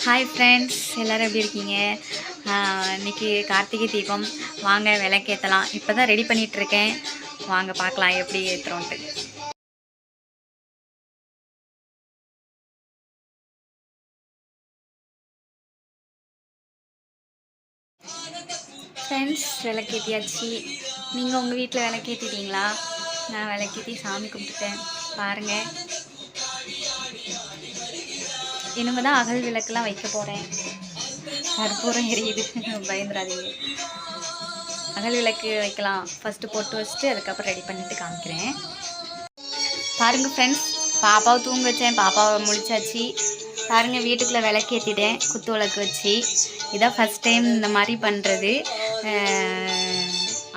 Hi friends, எல்லோரும் எப்படி இருக்கீங்க? இன்றைக்கி கார்த்திகை தீபம். வாங்க விளக்கேற்றலாம். இப்போ தான் ரெடி பண்ணிகிட்ருக்கேன். வாங்க பார்க்கலாம் எப்படி ஏற்றுறோன்ட்டு. ஃப்ரெண்ட்ஸ், விளக்கேற்றியாச்சு. நீங்கள் உங்கள் வீட்டில் விளக்கேற்றிட்டீங்களா? நான் விளக்கேற்றி சாமி கும்பிட்டுட்டேன். பாருங்கள், இனிமே தான் அகல் விளக்குலாம் வைக்க போகிறேன். கற்பூரம் எரியுது, பயந்துடாதீங்க. அகல் விளக்கு வைக்கலாம். ஃபஸ்ட்டு போட்டு வச்சுட்டு அதுக்கப்புறம் ரெடி பண்ணிவிட்டு காமிக்கிறேன். பாருங்கள் ஃப்ரெண்ட்ஸ், பாப்பாவை தூங்க வச்சேன். பாப்பாவை முழிச்சாச்சு. பாருங்கள், வீட்டுக்குள்ளே விளக்கேற்றிட்டேன் குத்து விளக்கு வச்சு. இதான் ஃபஸ்ட் டைம் இந்த மாதிரி பண்ணுறது.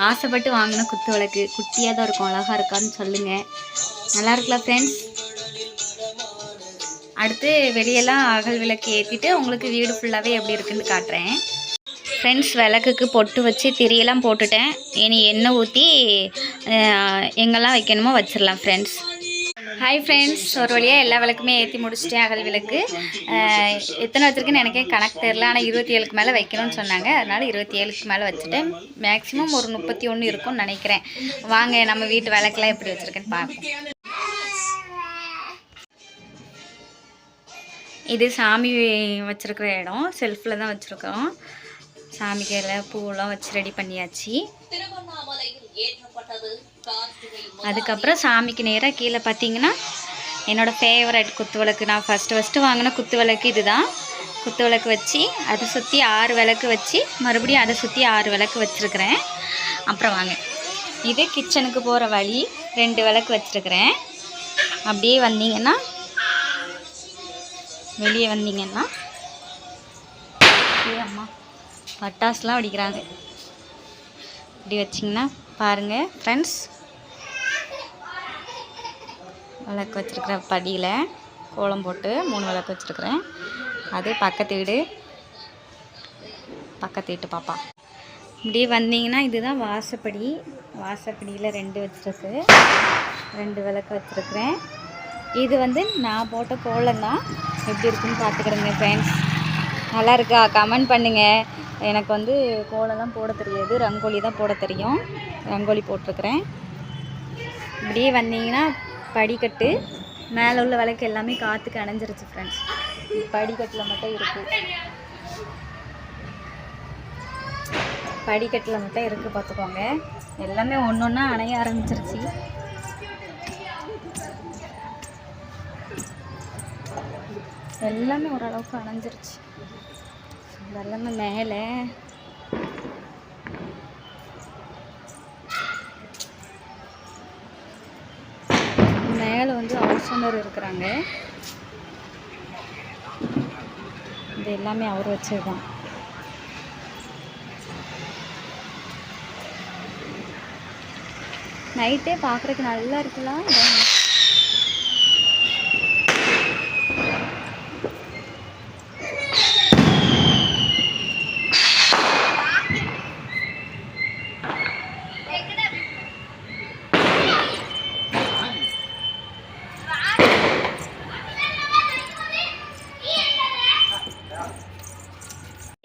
ஆசைப்பட்டு வாங்கின குத்து விளக்கு குட்டியாக தான் இருக்கும். அழகாக இருக்கான்னு சொல்லுங்கள். நல்லா இருக்கலாம் ஃப்ரெண்ட்ஸ். அடுத்து வெளியெல்லாம் அகல் விளக்கு ஏற்றிட்டு உங்களுக்கு வீடு ஃபுல்லாகவே எப்படி இருக்குன்னு காட்டுறேன். ஃப்ரெண்ட்ஸ், விளக்குக்கு பொட்டு வச்சு திரியெல்லாம் போட்டுட்டேன். இனி எண்ணெய் ஊற்றி எங்கெல்லாம் வைக்கணுமோ வச்சிடலாம் ஃப்ரெண்ட்ஸ். ஹாய் ஃப்ரெண்ட்ஸ், ஒரு வழியாக எல்லா விளக்குமே ஏற்றி முடிச்சிட்டேன். அகல் விளக்கு எத்தனை வச்சுருக்குன்னு எனக்கே கணக்கு தெரில. ஆனால் 27க்கு மேலே வைக்கணும்னு சொன்னாங்க. அதனால் 27க்கு மேலே வச்சுட்டேன். மேக்ஸிமம் ஒரு 31 இருக்கும்னு நினைக்கிறேன். வாங்க நம்ம வீட்டு விளக்குலாம் எப்படி வச்சுருக்கேன்னு பார்ப்போம். இது சாமி வச்சுருக்கிற இடம். செல்ஃபில் தான் வச்சுருக்கோம். சாமிக்கு எல்லாம் பூவெல்லாம் வச்சு ரெடி பண்ணியாச்சு. அதுக்கப்புறம் சாமிக்கு நேராக கீழே பார்த்தீங்கன்னா என்னோடய ஃபேவரட் குத்து விளக்கு. நான் ஃபஸ்ட்டு வாங்கின குத்து விளக்கு இது தான். குத்து விளக்கு வச்சு அதை சுற்றி 6 விளக்கு வச்சு மறுபடியும் அதை சுற்றி 6 விளக்கு வச்சுருக்கிறேன். அப்புறம் வாங்க, இது கிச்சனுக்கு போகிற வழி. 2 விளக்கு வச்சுருக்கிறேன். அப்படியே வந்தீங்கன்னா, வெளியே வந்தீங்கன்னா அம்மா பட்டாசுலாம் வெடிக்கிறாங்க. இப்படி வச்சிங்கன்னா பாருங்கள் ஃப்ரெண்ட்ஸ், விளக்கு வச்சுருக்கிற படியில் கோலம் போட்டு 3 விளக்கு வச்சுருக்கிறேன். அது பக்கத்து வீட்டு பாப்பா. இப்படி வந்தீங்கன்னா இதுதான் வாசப்படி. வாசப்படியில் 2 வச்சுருக்கு. 2 விளக்கு வச்சுருக்கிறேன். இது வந்து நான் போட்ட கோலம் தான். எப்படி இருக்குன்னு பார்த்துக்கிறேங்க ஃப்ரெண்ட்ஸ். நல்லா இருக்கா? கமெண்ட் பண்ணுங்கள். எனக்கு வந்து கோலம்லாம் போட தெரியாது, ரங்கோலி தான் போட தெரியும். ரங்கோலி போட்டிருக்கிறேன். இப்படியே வந்தீங்கன்னா படிக்கட்டு. மேலே உள்ள விளக்கு எல்லாமே காற்றுக்கு அணைஞ்சிருச்சு ஃப்ரெண்ட்ஸ். படிக்கட்டில் மட்டும் இருக்குது. பார்த்துக்கோங்க. எல்லாமே ஒன்று ஒன்றா அணைய ஆரம்பிச்சிருச்சு. எல்லாமே ஓரளவுக்கு அணைஞ்சிருச்சு. எல்லாமே மேலே வந்து ஹவுஸ் ஓனர் இருக்கிறாங்க. இது எல்லாமே அவர் வச்சதுதான். நைட்டே பார்க்குறதுக்கு நல்லா இருக்கலாம்.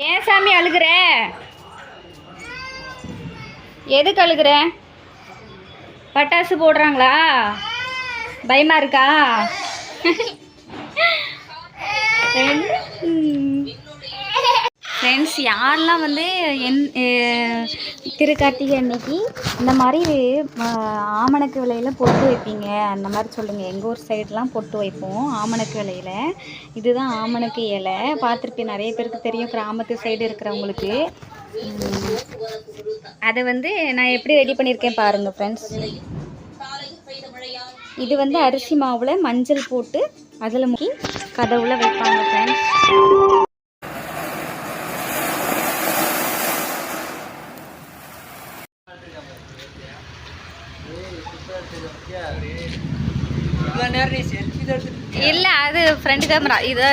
ஏன் சாமி அழுகுற? எதுக்கு அழுகுற? பட்டாசு போடுறாங்களா? பயமா இருக்கா? ஃப்ரெண்ட்ஸ், யாரெல்லாம் வந்து திருக்கார்த்திகை அன்னைக்கு இந்த மாதிரி ஆமணக்கு விலையில் பொட்டு வைப்பீங்க அந்த மாதிரி சொல்லுங்கள். எங்கள் ஊர் சைடெலாம் பொட்டு வைப்போம் ஆமணக்கு விலையில். இதுதான் ஆமணக்கு இலை. பார்த்துருப்பேன், நிறைய பேருக்கு தெரியும், கிராமத்து சைடு இருக்கிறவங்களுக்கு. அதை வந்து நான் எப்படி ரெடி பண்ணியிருக்கேன் பாருங்கள் ஃப்ரெண்ட்ஸ். இது வந்து அரிசி மாவில் மஞ்சள் போட்டு அதில் முக்கி கதவுல வைப்பாங்க ஃப்ரெண்ட்ஸ். இல்லை, அது ஃப்ரண்ட் கேமரா. இது